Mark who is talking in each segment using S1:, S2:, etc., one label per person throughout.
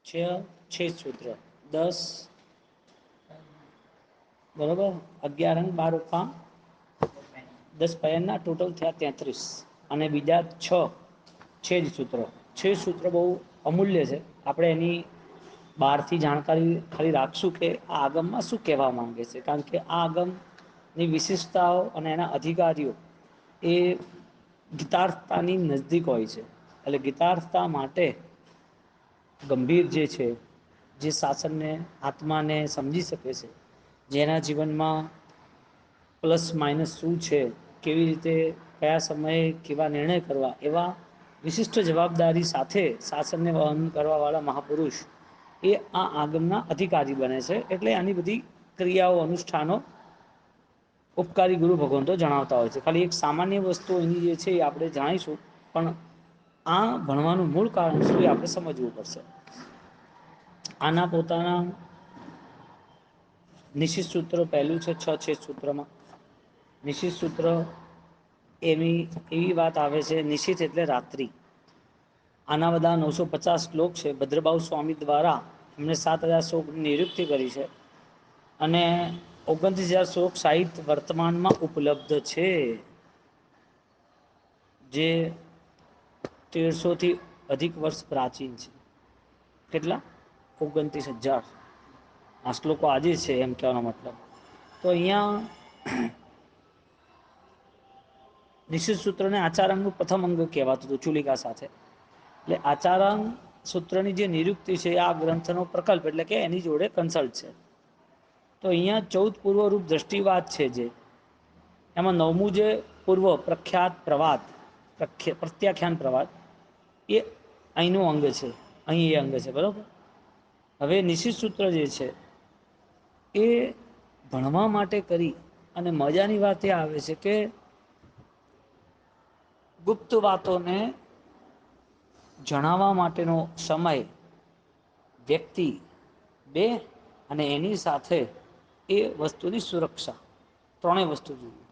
S1: 6 સૂત્ર 10 બરોબર 11 અને 12 10 પાયાના ટોટલ થયા 33 અને બીજા 6 જ સૂત્રો 6 સૂત્ર બહુ અમૂલ્ય છે. આપણે એની બહારથી જાણકારી ખાલી રાખશું કે આ આગમમાં શું કહેવા માંગે છે, કારણ કે આ આગમની વિશેષતાઓ અને એના અધિકારીઓ એ ગીતાર્થતાની નજદીક હોય છે. એટલે ગીતાર્થતા માટે ગંભીર જે છે, જે શાસનને આત્માને સમજી શકે છે, જેના જીવનમાં પ્લસ માઇનસ શું છે, કેવી રીતે કયા સમયે કેવા નિર્ણય કરવા, એવા વિશિષ્ટ જવાબદારી સાથે શાસનને વહન કરવા વાળા મહાપુરુષ એ આ આગમના અધિકારી બને છે. એટલે આની બધી ક્રિયાઓ અનુષ્ઠાનો ઉપકારી ગુરુ ભગવંતો જણાવતા હોય છે. ખાલી એક સામાન્ય વસ્તુ એની જે છે એ આપણે જાણીશું, પણ આ ભણવાનું મૂળ કારણ શું એ આપણે સમજવું પડશે. આના પોતાના નિશ્ચિત સૂત્ર પહેલું છે 6 સૂત્રમાં. નિશ્ચિત સૂત્ર એવી વાત આવે છે, નિશ્ચિત એટલે રાત્રિ. આના બધા 950 શ્લોક છે. ભદ્રભાવ સ્વામી દ્વારા એમને 7000 શ્લોકની નિયુક્તિ કરી છે અને 29000 શ્લોક સાહિત્ય વર્તમાનમાં ઉપલબ્ધ છે, જે 1300 થી અધિક વર્ષ પ્રાચીન છે. કેટલા? 29000 આ શ્લોકો આજે છે, એમ કહેવાનો મતલબ. તો અહીંયા નિશ્ચિત સૂત્રને આચારાંગનું પ્રથમ અંગ કહેવાતું હતું ચુલિકા સાથે. એટલે આચારાંગ સૂત્રની જે નિયુક્તિ છે આ ગ્રંથનો પ્રકલ્પ, એટલે કે એની જોડે કન્સલ્ટ છે. તો અહીંયા 14 પૂર્વરૂપ દ્રષ્ટિવાદ છે, જે એમાં 9મું જે પૂર્વ પ્રખ્યાત પ્રવાદ પ્રત્યાખ્યાન પ્રવાદ એ અહીંનું અંગ છે, અહીં એ અંગ છે, બરાબર. હવે નિશ્ચિત સૂત્ર જે છે એ ભણવા માટે કરી, અને મજાની વાત એ આવે છે કે ગુપ્ત વાતોને જણાવવા માટેનો સમય, વ્યક્તિ બે, અને એની સાથે એ વસ્તુની સુરક્ષા, ત્રણેય વસ્તુ જોઈએ.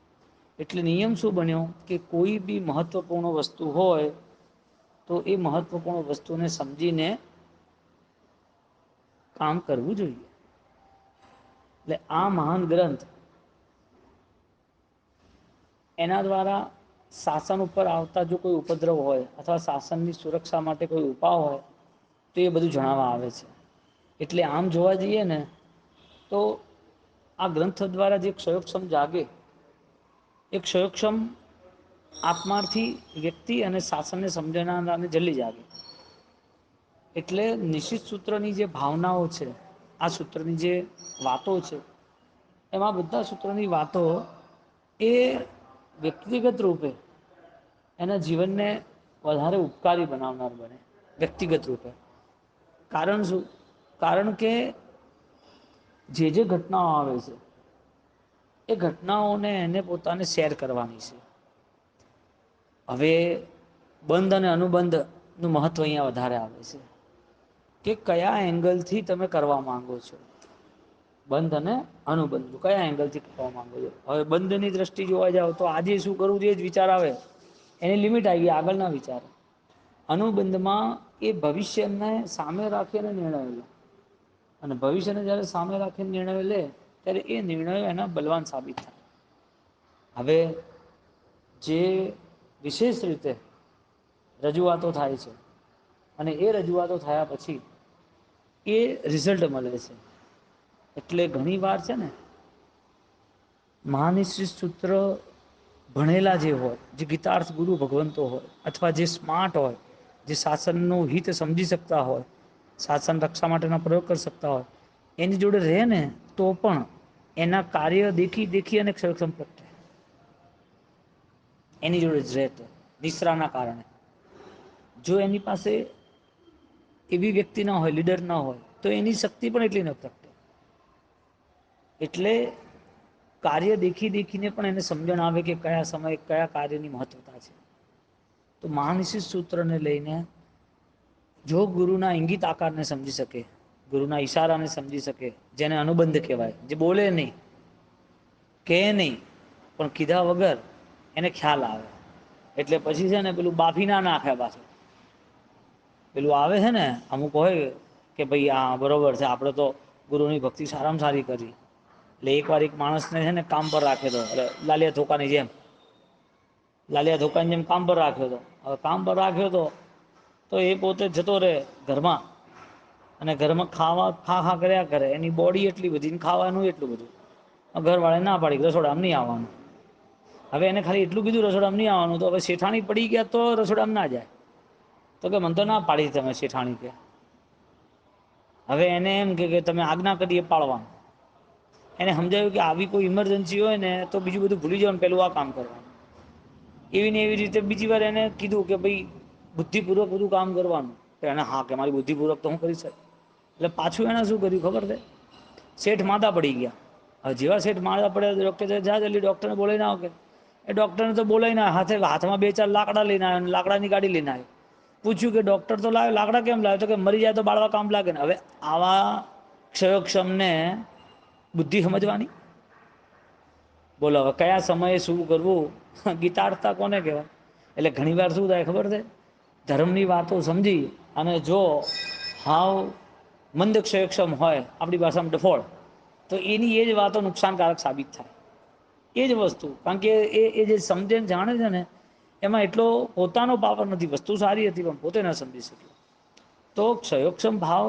S1: એટલે નિયમ શું બન્યો કે કોઈ બી મહત્વપૂર્ણ વસ્તુ હોય તો એ મહત્વપૂર્ણ વસ્તુને સમજીને કામ કરવું જોઈએ. એટલે આ મહાન ગ્રંથ એના દ્વારા શાસન ઉપર આવતા જો કોઈ ઉપદ્રવ હોય, અથવા શાસનની સુરક્ષા માટે કોઈ ઉપાય હોય, તો એ બધું જણાવવા આવે છે. એટલે આમ જોવા જઈએ ને તો આ ગ્રંથ દ્વારા જે ક્ષયોક્ષમ જાગે, એ ક્ષયોક્ષમ આત્માર્થી વ્યક્તિ અને શાસનને સમજનારાને જલ્દી જાગે. એટલે નિશ્ચિત સૂત્રની જે ભાવનાઓ છે, આ સૂત્રની જે વાતો છે, એમાં બધા સૂત્રોની વાતો એ વ્યક્તિગત રૂપે એના જીવનને વધારે ઉપકારી બનાવનાર બને, વ્યક્તિગત રૂપે. કારણ શું? કારણ કે જે ઘટનાઓ આવે છે એ ઘટનાઓને એને પોતાને શેર કરવાની છે. હવે બંધ અને અનુબંધ નું મહત્વ અહીંયા વધારે આવે છે, કે કયા એંગલથી તમે કરવા માંગો છો. બંધ અને અનુબંધ કયા એંગલથી કરવા માંગો છો. હવે બંધની દ્રષ્ટિ જોવા જાવ તો આજે શું કરવું છે એ જ વિચાર આવે, એની લિમિટ આવી ગઈ, આગળ ના વિચાર. અનુબંધમાં એ ભવિષ્યને સામે રાખીને નિર્ણય લે, અને ભવિષ્યને જયારે સામે રાખીને નિર્ણયો લે ત્યારે એ નિર્ણયો એના બલવાન સાબિત થાય. હવે જે વિશેષ રીતે રજૂઆતો થાય છે, અને એ રજૂઆતો થયા પછી એ રિઝલ્ટ મળે છે. એટલે ઘણી વાર છે ને મહાનિશ્ચિત સૂત્ર ભણેલા જે હોય, જે ગીતાર્થ ગુરુ ભગવંતો હોય, અથવા જે સ્માર્ટ હોય, જે શાસનનું હિત સમજી શકતા હોય, શાસન રક્ષા માટેના પ્રયોગ કરી શકતા હોય, એની જોડે રહે ને તો પણ એના કાર્ય દેખી દેખી અને ક્ષરક્ષમ પ્રગટે એની જોડે જ રહેતો નિશ્રાના કારણે. જો એની પાસે એવી વ્યક્તિ ના હોય, લીડર ના હોય, તો એની શક્તિ પણ એટલી ન પ્રગટે. એટલે કાર્ય દેખી દેખીને પણ એને સમજણ આવે કે કયા સમયે કયા કાર્યની મહત્વતા છે. તો મહાનિશિત સૂત્રને લઈને જો ગુરુના ઇંગિત આકારને સમજી શકે, ગુરુના ઈશારાને સમજી શકે, જેને અનુબંધ કહેવાય, જે બોલે નહીં, કે નહીં, પણ કીધા વગર એને ખ્યાલ આવે. એટલે પછી છે ને પેલું બાફી ના નાખે પાછું. પેલું આવે છે ને અમુક હોય કે ભાઈ આ બરોબર છે, આપણે તો ગુરુની ભક્તિ સારામાં સારી કરી. એટલે એકવાર એક માણસને છે ને કામ પર રાખે તો, એટલે લાલિયા ધોકાની જેમ કામ પર રાખ્યો હતો. હવે કામ પર રાખ્યો હતો તો એ પોતે જતો રહે ઘરમાં, અને ઘરમાં ખા કર્યા કરે. એની બોડી એટલી બધી, ખાવાનું એટલું બધું. ઘરવાળાએ ના પાડી, રસોડામાં નહીં આવવાનું. હવે એને ખાલી એટલું કીધું રસોડામાં નહીં આવવાનું, તો હવે શેઠાણી પડી ગયા તો રસોડામાં ના જાય. તો કે મને તો ના પાડી તમે શેઠાણી કે. હવે એને એમ કે તમે આજ્ઞા કરીએ પાળવાનું. એને સમજાયું કે આવી કોઈ ઇમરજન્સી હોય ને તો બીજું બધું ભૂલી જવાનું, પેલું આ કામ કરવાનું. એવી ને એવી રીતે બીજી વાર એને કીધું કે ભાઈ બુદ્ધિપૂર્વક બધું કામ કરવાનું. તો એને હા કે મારી બુદ્ધિપૂર્વક તો હું કરી શકું. એટલે પાછું એને શું કર્યું ખબર છે? શેઠ માદા પડી ગયા. હવે જેવા શેઠ માદા પડ્યા, ડૉક્ટર જા જલ્દી ડૉક્ટરને બોલાવીને આવો કે. એ ડૉક્ટરને તો બોલાવીને હાથમાં 2-4 લાકડા લઈને આવ્યો, લાકડાની ગાડી લઈને આવ્યો. પૂછ્યું કે ડૉક્ટર તો લાવે, લાકડા કેમ લાવે? તો કે મરી જાય તો બાળવા કામ લાગે ને. હવે આવા ક્ષયોક્ષમને બુદ્ધિ સમજવાની? બોલો હવે કયા સમયે શું કરવું? ગીતાર્થતા કોને કહેવાય? એટલે ઘણી વાર શું થાય ખબર છે? ધર્મની વાતો સમજી અને જો હાવ મંદ ક્ષયક્ષમ હોય, આપણી ભાષામાં ડફોળ, તો એની એ જ વાતો નુકસાનકારક સાબિત થાય. એ જ વસ્તુ, કારણ કે એ જે સમજે જાણે છે ને એમાં એટલો પોતાનો પાવર નથી. વસ્તુ સારી હતી પણ પોતે ન સમજી શક્યો. તો ક્ષયોક્ષમ ભાવ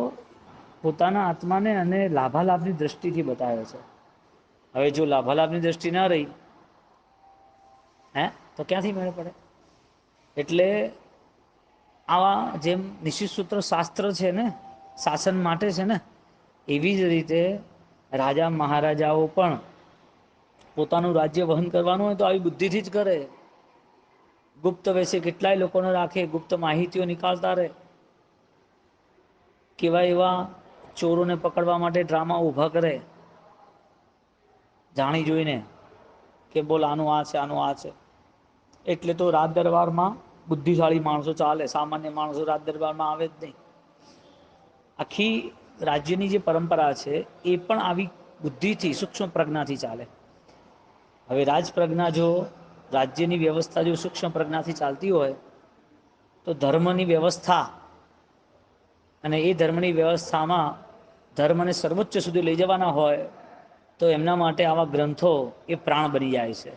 S1: પોતાના આત્માને અને લાભાલાભની દ્રષ્ટિથી બતાવે છે. હવે જો લાભાલાભની દ્રષ્ટિ ના રહી તો ક્યાંથી મેળ પડે? એટલે આવા જેમ નિશ્ચિત સૂત્ર શાસ્ત્ર છે ને શાસન માટે છે ને, એવી જ રીતે રાજા મહારાજાઓ પણ પોતાનું રાજ્ય વહન કરવાનું હોય તો આવી બુદ્ધિથી જ કરે. ગુપ્ત વેશે કેટલાય લોકોને રાખે, ગુપ્ત માહિતીઓ નીકાળતા રહે. કેવા એવા ચોરોને પકડવા માટે ડ્રામા ઊભા કરે, જાણી જોઈને કે બોલ આનું આ છે, આનું આ છે. એટલે તો રાજ દરબારમાં બુદ્ધિશાળી માણસો ચાલે, સામાન્ય માણસો રાજ દરબારમાં આવે જ નહીં. આખી રાજ્યની જે પરંપરા છે એ પણ આવી બુદ્ધિથી, સૂક્ષ્મ પ્રજ્ઞાથી ચાલે. હવે રાજપ્રજ્ઞા જો રાજ્યની વ્યવસ્થા જો સૂક્ષ્મ પ્રજ્ઞાથી ચાલતી હોય તો ધર્મની વ્યવસ્થા અને એ ધર્મની વ્યવસ્થામાં ધર્મને સર્વોચ્ચ સુધી લઈ જવાના હોય તો એમના માટે આવા ગ્રંથો એ પ્રાણ બની જાય છે.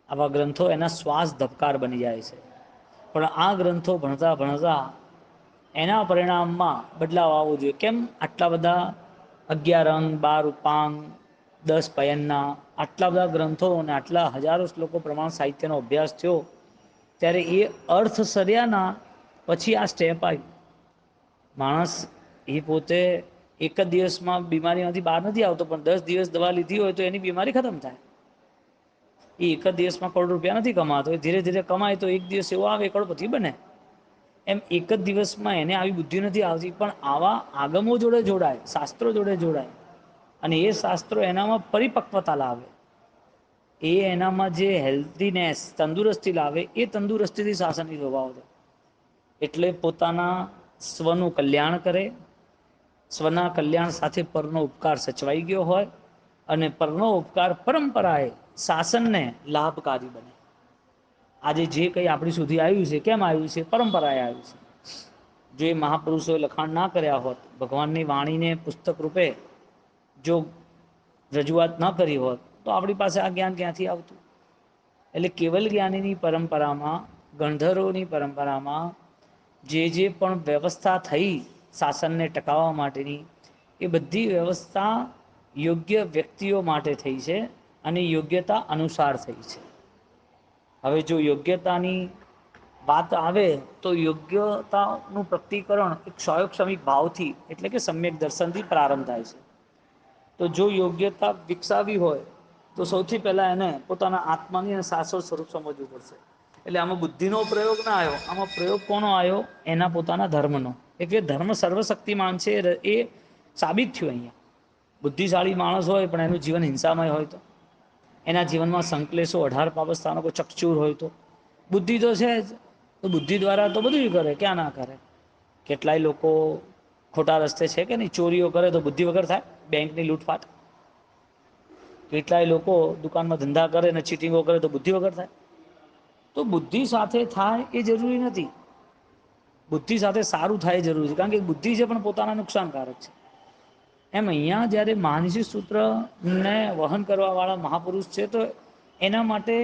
S1: આવા ગ્રંથો એના શ્વાસ ધબકાર બની જાય છે. પણ આ ગ્રંથો ભણતા ભણતા એના પરિણામમાં બદલાવ આવવો જોઈએ. કેમ આટલા બધા 11 અંગ, 12 ઉપાંગ, 10 પયનના આટલા બધા ગ્રંથો અને આટલા હજારો શ્લોકો પ્રમાણ સાહિત્યનો અભ્યાસ થયો, ત્યારે એ અર્થ સર્યાના પછી આ સ્ટેપ આવી. માણસ એ પોતે એક જ દિવસમાં બીમારીમાંથી બહાર નથી આવતો, પણ 10 દિવસ દવા લીધી હોય તો એની બીમારી ખતમ થાય. એ એક જ દિવસમાં કરોડ રૂપિયા નથી કમાતો, એ ધીરે ધીરે કમાય તો એક દિવસ એવો આવે કરોડપતિ બને. એમ એક જ દિવસમાં એને આવી બુદ્ધિ નથી આવતી, પણ આવા આગમો જોડે જોડાય, શાસ્ત્રો જોડે જોડાય અને એ શાસ્ત્રો એનામાં પરિપક્વતા લાવે, એ એનામાં જે હેલ્ધીનેસ, તંદુરસ્તી લાવે, એ તંદુરસ્તીથી શાસનની સ્વભાવ છે. એટલે પોતાના સ્વનું કલ્યાણ કરે, સ્વના કલ્યાણ સાથે પરનો ઉપકાર સચવાઈ ગયો હોય અને પરનો ઉપકાર પરંપરાએ શાસનને લાભકારી બને. આજે જે કંઈ આપણી સુધી આવ્યું છે, કેમ આવ્યું છે? પરંપરાએ આવ્યું છે. જો એ મહાપુરુષોએ લખાણ ના કર્યા હોત, ભગવાનની વાણીને પુસ્તક રૂપે જો રજૂઆત ન કરી હોત તો આપણી પાસે આ જ્ઞાન ક્યાંથી આવતું? એટલે કેવલ જ્ઞાનીની પરંપરામાં, ગણધરોની પરંપરામાં જે પણ વ્યવસ્થા થઈ શાસનને ટકાવવા માટેની, એ બધી વ્યવસ્થા યોગ્ય વ્યક્તિઓ માટે થઈ છે અને યોગ્યતા અનુસાર થઈ છે. હવે જો યોગ્યતાની વાત આવે તો યોગ્યતાનું પ્રતિકરણ એક સ્વયંક્ષમિક ભાવથી, એટલે કે સમ્યક દર્શનથી પ્રારંભ થાય છે. તો જો યોગ્યતા વિકસાવી હોય તો સૌથી પહેલા એને પોતાના આત્માની અને શાશ્વત સ્વરૂપ સમજવું પડશે. એટલે આમાં બુદ્ધિનો પ્રયોગ ના આવ્યો, આમાં પ્રયોગ કોનો આવ્યો? એના પોતાના ધર્મનો. એટલે ધર્મ સર્વશક્તિમાન છે એ સાબિત થયું. અહીંયા બુદ્ધિશાળી માણસ હોય પણ એનું જીવન હિંસામય હોય તો, એના જીવનમાં સંકલેશો 18 પાપ સ્થાનકો ચકચૂર હોય તો, બુદ્ધિ તો છે જ, તો બુદ્ધિ દ્વારા તો બધું કરે, ક્યાં ના કરે? કેટલાય લોકો ખોટા રસ્તે છે કે નહીં? ચોરીઓ કરે તો બુદ્ધિ વગર થાય? બેંકની લૂંટફાટ. કેટલાય લોકો દુકાનમાં ધંધા કરે ને ચીટિંગો કરે તો બુદ્ધિ વગર થાય? તો બુદ્ધિ સાથે થાય એ જરૂરી નથી. બુદ્ધિ સાથે સારું થાય જરૂરી છે, કારણ કે બુદ્ધિ છે પણ પોતાના નુકસાનકારક છે. એમ અહીંયા જ્યારે માનસિક સૂત્રને વહન કરવા વાળા મહાપુરુષ છે, તો એના માટે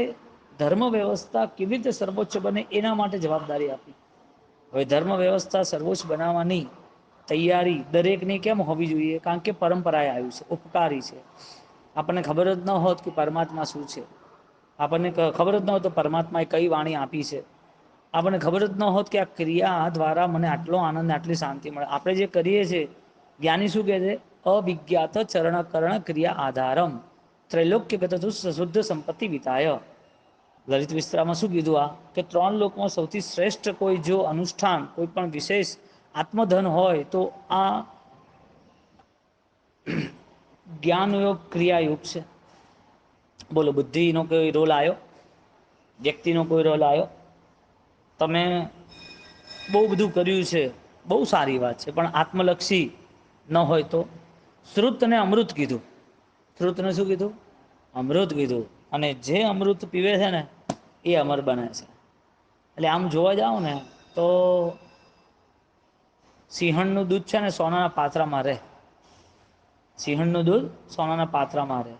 S1: ધર્મ વ્યવસ્થા કેવી રીતે સર્વોચ્ચ બને એના માટે જવાબદારી આપી. હવે ધર્મ વ્યવસ્થા સર્વોચ્ચ બનાવવાની તૈયારી દરેકની કેમ હોવી જોઈએ? કારણ કે પરંપરાએ આવ્યું છે, ઉપકારી છે. આપણને ખબર જ ન હોત કે પરમાત્મા શું છે, આપણને ખબર જ ન હોય તો પરમાત્મા એ કઈ વાણી આપી છે, આપણને ખબર જ ન હોત કે આ ક્રિયા દ્વારા મને આટલો આનંદ આટલી શાંતિ મળે. આપણે જે કરીએ છીએ, જ્ઞાની શું કહે છે? અવિજ્ઞાત ચરણકરણ ક્રિયા આધારમ ત્રૈલોક્યગત શુદ્ધ સંપત્તિ વિતાય. લલિત વિસ્તરામાં શું કીધું? આ કે 3 લોકમાં સૌથી શ્રેષ્ઠ કોઈ જો અનુષ્ઠાન, કોઈ પણ વિશેષ આત્મધન હોય તો આ જ્ઞાનયોગ ક્રિયાયુગ છે. બોલો, બુદ્ધિનો કોઈ રોલ આવ્યો? વ્યક્તિનો કોઈ રોલ આવ્યો? તમે બહુ બધું કર્યું છે, બહુ સારી વાત છે, પણ આત્મલક્ષી ન હોય તો? શ્રુતને અમૃત કીધું. શ્રુતને શું કીધું? અમૃત કીધું. અને જે અમૃત પીવે છે ને એ અમર બને છે. એટલે આમ જોવા જાવ ને તો સિંહણનું દૂધ છે ને સોનાના પાત્રામાં રહે. સિંહણનું દૂધ સોનાના પાત્રામાં રહે.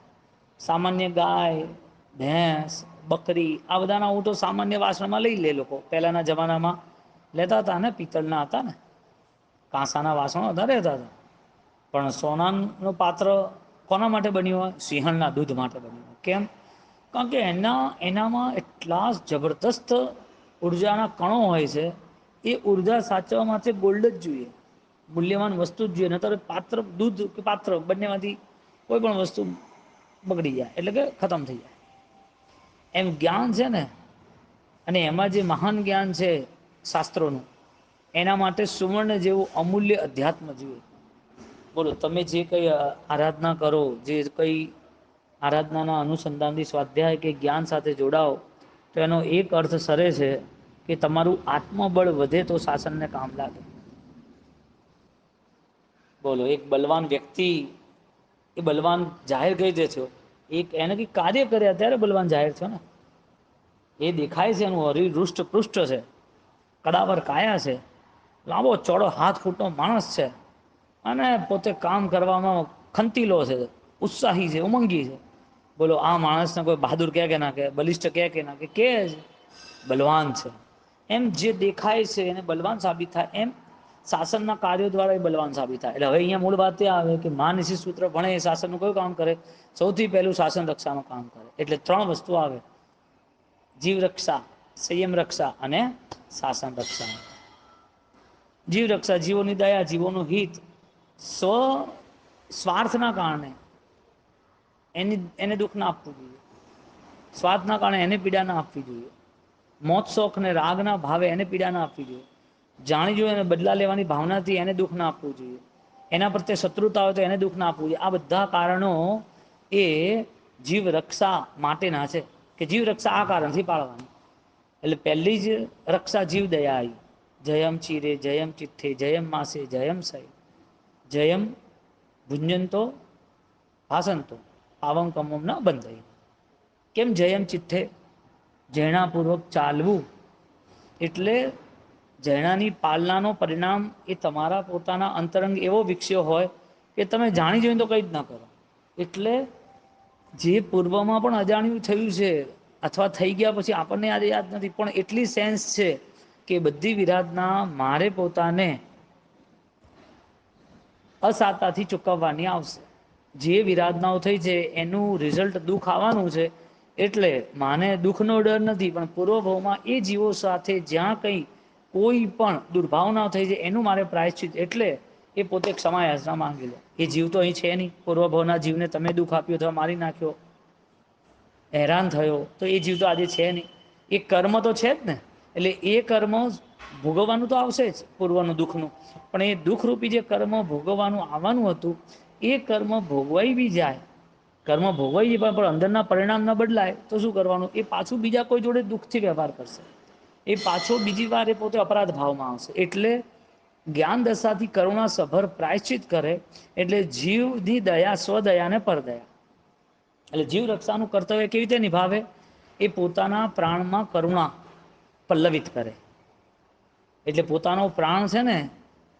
S1: સામાન્ય ગાય, ભેંસ, બકરી આ બધાના ઊંટો સામાન્ય વાસણમાં લઈ લે લોકો. પહેલાના જમાનામાં લેતા હતા ને, પિત્તળના હતા ને, કાંસાના વાસણો હતા, રહેતા હતા. પણ સોનાનું પાત્ર કોના માટે બન્યું હોય? સિંહણના દૂધ માટે બન્યું હોય. કેમ? કારણ કે એનામાં એટલા જબરદસ્ત ઉર્જાના કણો હોય છે. એ ઉર્જા સાચવવા માટે ગોલ્ડ જ જોઈએ, મૂલ્યવાન વસ્તુ જ જોઈએ. નતર પાત્ર, દૂધ કે પાત્ર બંનેમાંથી કોઈ પણ વસ્તુ બગડી જાય, એટલે કે ખતમ થઈ જાય. એમ જ્ઞાન છે ને, અને એમાં જે મહાન જ્ઞાન છે શાસ્ત્રોનું, એના માટે સુવર્ણ જેવું અમૂલ્ય અધ્યાત્મ જોઈએ. બોલો, તમે જે કંઈ આરાધના કરો, જે કંઈ આરાધનાના અનુસંધાનથી સ્વાધ્યાય કે જ્ઞાન સાથે જોડાઓ, તો એનો એક અર્થ સરે છે કે તમારું આત્મબળ વધે તો શાસનને કામ લાગે. બોલો, એક બલવાન વ્યક્તિ એ બલવાન જાહેર કઈ રીતે થયો? એક એને કંઈક કાર્ય કર્યા ત્યારે બલવાન જાહેર થયો ને. એ દેખાય છે, એનું હરિ રૂષ્ટ પૃષ્ઠ છે, કદાવર કાયા છે, લાંબો ચોડો હાથ ફૂટનો માણસ છે, અને પોતે કામ કરવામાં ખંતીલો છે, ઉત્સાહી છે, ઉમંગી છે. બોલો, આ માણસને કોઈ બહાદુર કહે કે ના કહે? બલિષ્ઠ કહે ના કે? બલવાન છે. એમ જે દેખાય છે એને બલવાન સાબિત થાય, એમ શાસનના કાર્યો દ્વારા એ બલવાન સાબિત થાય. એટલે હવે અહીંયા મૂળ વાત એ આવે કે માનસિક સૂત્ર ભણે એ શાસનનું કયું કામ કરે? સૌથી પહેલું શાસન રક્ષાનું કામ કરે. એટલે 3 વસ્તુ આવે: જીવ રક્ષા, સંયમ રક્ષા અને શાસન રક્ષા. જીવ રક્ષા, જીવોની દયા, જીવોનું હિત. સ્વાર્થના કારણે એને દુઃખ ના આપવું જોઈએ, સ્વાર્થના કારણે એને પીડા ના આપવી જોઈએ, મોત શોખ ને રાગના ભાવે એને પીડા ના આપવી જોઈએ, જાણી જોઈને એને બદલા લેવાની ભાવનાથી એને દુઃખ ના આપવું જોઈએ, એના પ્રત્યે શત્રુતા હોય તો એને દુઃખ ના આપવું જોઈએ. આ બધા કારણો એ જીવ રક્ષા માટેના છે, કે જીવ રક્ષા આ કારણથી પાળવાની. એટલે પહેલી જ રક્ષા જીવ દયા આવી. જયમ ચીરે, જયમ ચિત્થે, જયમ માસે, જયમ સય, જયમ ભુંજનતો ભાસંતો પાવમ કમમ ના બંધ. કેમ જયમ ચિત્થે? જૈણાપૂર્વક ચાલવું એટલે જૈણાની પાલનાનો પરિણામ એ તમારા પોતાના અંતરંગ એવો વિકસ્યો હોય કે તમે જાણી જોઈને તો કંઈ જ ના કરો. એટલે જે પૂર્વમાં પણ અજાણ્યું થયું છે, અથવા થઈ ગયા પછી આપણને આજે યાદ નથી, પણ એટલી સેન્સ છે કે બધી વિરાટના મારે પોતાને અસાતાથી ચૂકવવાની આવશે. જે વિરાધનાઓ થઈ છે એનું રિઝલ્ટ દુઃખ આવવાનું છે. એટલે માને દુઃખનો ડર નથી, પણ પૂર્વભાવમાં એ જીવો સાથે જ્યાં કંઈ કોઈ પણ દુર્ભાવના થઈ છે એનું મારે પ્રાયશ્ચિત, એટલે એ પોતે ક્ષમા યાચના માંગી લે. એ જીવ તો અહીં છે નહીં. પૂર્વભાવના જીવને તમે દુઃખ આપ્યું અથવા મારી નાખ્યો, હેરાન થયો, તો એ જીવ તો આજે છે નહીં. એ કર્મ તો છે જ ને. એટલે એ કર્મ ભોગવવાનું તો આવશે જ, પૂર્વનું દુઃખનું, પણ એ દુઃખરૂપી જે કર્મ ભોગવવાનું આવવાનું હતું એ કર્મ ભોગવાઈ બી જાય, કર્મ ભોગવાઈ પણ અંદરના પરિણામ ન બદલાય તો શું કરવાનું? એ પાછું બીજા કોઈ જોડે દુઃખથી વ્યવહાર કરશે. એ પાછો બીજી વાર એ પોતે અપરાધ ભાવમાં આવશે. એટલે જ્ઞાન દશાથી કરુણા સભર પ્રાયશ્ચિત કરે. એટલે જીવની દયા સ્વદયા ને પરદયા. એટલે જીવ રક્ષાનું કર્તવ્ય કેવી રીતે નિભાવે? એ પોતાના પ્રાણમાં કરુણા પલ્લવિત કરે. એટલે પોતાનો પ્રાણ છે ને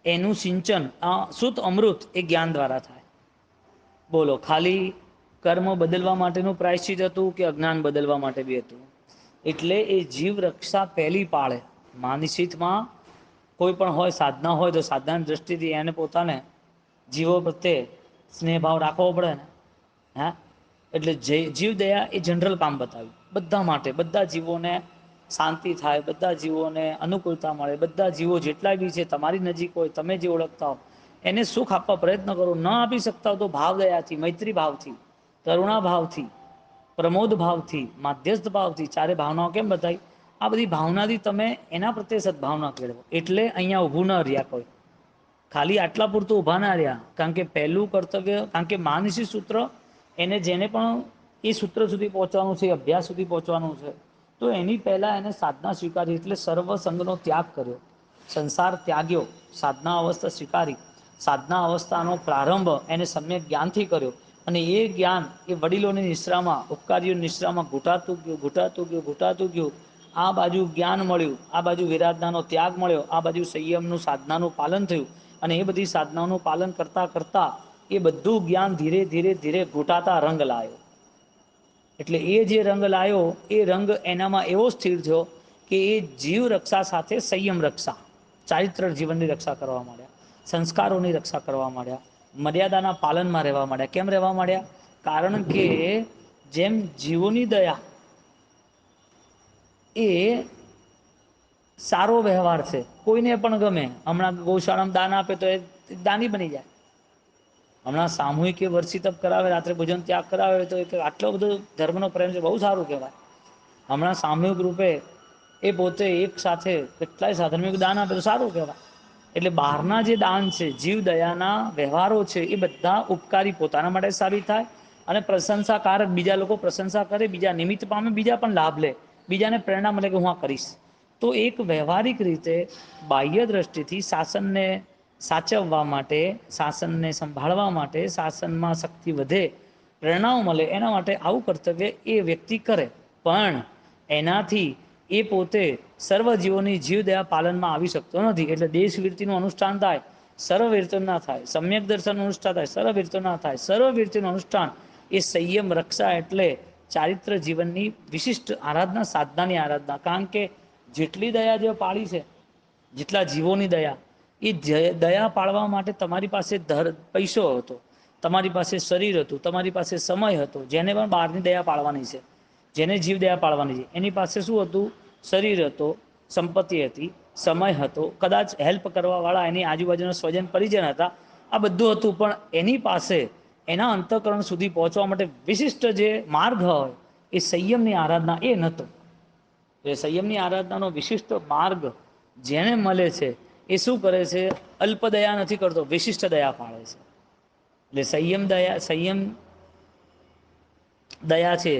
S1: એનું સિંચન આ શુદ્ધ અમૃત એ જ્ઞાન દ્વારા થાય. બોલો, ખાલી કર્મ બદલવા માટેનું પ્રાયશ્ચિત હતું કે અજ્ઞાન બદલવા માટે બી હતું. એટલે એ જીવ રક્ષા પહેલી પાળે માનસિકમાં કોઈ પણ હોય, સાધના હોય તો સાધનાની દ્રષ્ટિથી એને પોતાને જીવો પ્રત્યે સ્નેહ ભાવ રાખવો પડે ને. હા, એટલે જીવ દયા એ જનરલ કામ બતાવ્યું બધા માટે. બધા જીવોને શાંતિ થાય, બધા જીવોને અનુકૂળતા મળે, બધા જીવો જેટલા બી છે તમારી નજીક હોય, તમે જે ઓળખતા હો એને સુખ આપવા પ્રયત્ન કરો. ન આપી શકતા હો તો ભાવ દયાથી, મૈત્રી ભાવથી, કરુણા ભાવથી, પ્રમોદ ભાવથી, માધ્યસ્થ ભાવથી, ચારે ભાવનાઓ કેમ બતાવી? આ બધી ભાવનાથી તમે એના પ્રત્યે સદભાવના કેળવો. એટલે અહીંયા ઊભું ન રહ્યા કોઈ, ખાલી આટલા પૂરતું ઊભા ના રહ્યા. કારણ કે પહેલું કર્તવ્ય, કારણ કે માનસી સૂત્ર એને જેને પણ એ સૂત્ર સુધી પહોંચવાનું છે, અભ્યાસ સુધી પહોંચવાનું છે, તો એની પહેલા એને સાધના સ્વીકારી. એટલે સર્વ સંઘનો ત્યાગ કર્યો, સંસાર ત્યાગ્યો, સાધના અવસ્થા સ્વીકારી. સાધના અવસ્થાનો પ્રારંભ એને સમ્યક જ્ઞાનથી કર્યો. અને એ જ્ઞાન એ વડીલોની નિશ્રામાં, ઉપકારીઓની નિશ્રામાં ઘૂંટાતું ગયું, ઘૂંટાતું ગયું, ઘૂંટાતું ગયું. આ બાજુ જ્ઞાન મળ્યું, આ બાજુ વિરાધનાનો ત્યાગ મળ્યો, આ બાજુ સંયમનું સાધનાનું પાલન થયું. અને એ બધી સાધનાઓનું પાલન કરતા કરતા એ બધું જ્ઞાન ધીરે ધીરે ધીરે ઘૂંટાતા રંગ લાવ્યો. એટલે એ જે રંગ લાવ્યો એ રંગ એનામાં એવો સ્થિર થયો કે એ જીવ રક્ષા સાથે સંયમ રક્ષા, ચારિત્ર જીવનની રક્ષા કરવા માંડ્યા, સંસ્કારોની રક્ષા કરવા માંડ્યા, મર્યાદાના પાલનમાં રહેવા માંડ્યા. કેમ રહેવા માંડ્યા? કારણ કે જેમ જીવોની દયા એ સારો વ્યવહાર છે, કોઈને પણ ગમે. હમણાં ગૌશાળામાં દાન આપે તો એ દાની બની જાય. હમણાં સામૂહિક વર્ષી તપ કરાવે, રાત્રે ભોજન ત્યાગ કરાવે તો આટલો બધો ધર્મનો પ્રેમ છે, બહુ સારું કહેવાય. હમણાં સામૂહિક રૂપે એ પોતે એક સાથે કેટલાય સાધર્મિક દાન આપે તો સારું કહેવાય. એટલે બહારના જે દાન છે, જીવ દયાના વ્યવહારો છે, એ બધા ઉપકારી પોતાના માટે સાબિત થાય અને પ્રશંસાકારક, બીજા લોકો પ્રશંસા કરે, બીજા નિમિત્ત પામે, બીજા પણ લાભ લે, બીજાને પ્રેરણા મળે કે હું આ કરીશ. તો એક વ્યવહારિક રીતે બાહ્ય દ્રષ્ટિથી શાસનને સાચવવા માટે, શાસનને સંભાળવા માટે, શાસનમાં શક્તિ વધે, પ્રેરણાઓ મળે, એના માટે આવું કર્તવ્ય એ વ્યક્તિ કરે. પણ એનાથી એ પોતે સર્વજીવોની જીવદયા પાલનમાં આવી શકતો નથી. એટલે દેશવીરતીનું અનુષ્ઠાન થાય, સર્વવીરતું ના થાય, સમ્યક દર્શન અનુષ્ઠાન થાય, સર્વવીરતું ના થાય. સર્વવીરતીનું અનુષ્ઠાન એ સંયમ રક્ષા, એટલે ચારિત્ર જીવનની વિશિષ્ટ આરાધના, સાધનાની આરાધના. કારણ કે જેટલી દયા જે પાળી છે, જેટલા જીવોની દયા, એ દયા પાળવા માટે તમારી પાસે પૈસો હતો, તમારી પાસે શરીર હતું, તમારી પાસે સમય હતો. જેને પણ બહારની દયા પાળવાની છે, જેને જીવ દયા પાળવાની છે, એની પાસે શું હતું? શરીર હતો, સંપત્તિ હતી, સમય હતો, કદાચ હેલ્પ કરવાવાળા એની આજુબાજુના સ્વજન પરિજન હતા. આ બધું હતું, પણ એની પાસે એના અંતઃકરણ સુધી પહોંચવા માટે વિશિષ્ટ જે માર્ગ હોય એ સંયમની આરાધના, એ નહોતો. એ સંયમની આરાધનાનો વિશિષ્ટ માર્ગ જેને મળે છે એ શું કરે છે? અલ્પ દયા નથી કરતો, વિશિષ્ટ દયા પાળે છે. એટલે સંયમ દયા, સંયમ દયા છે.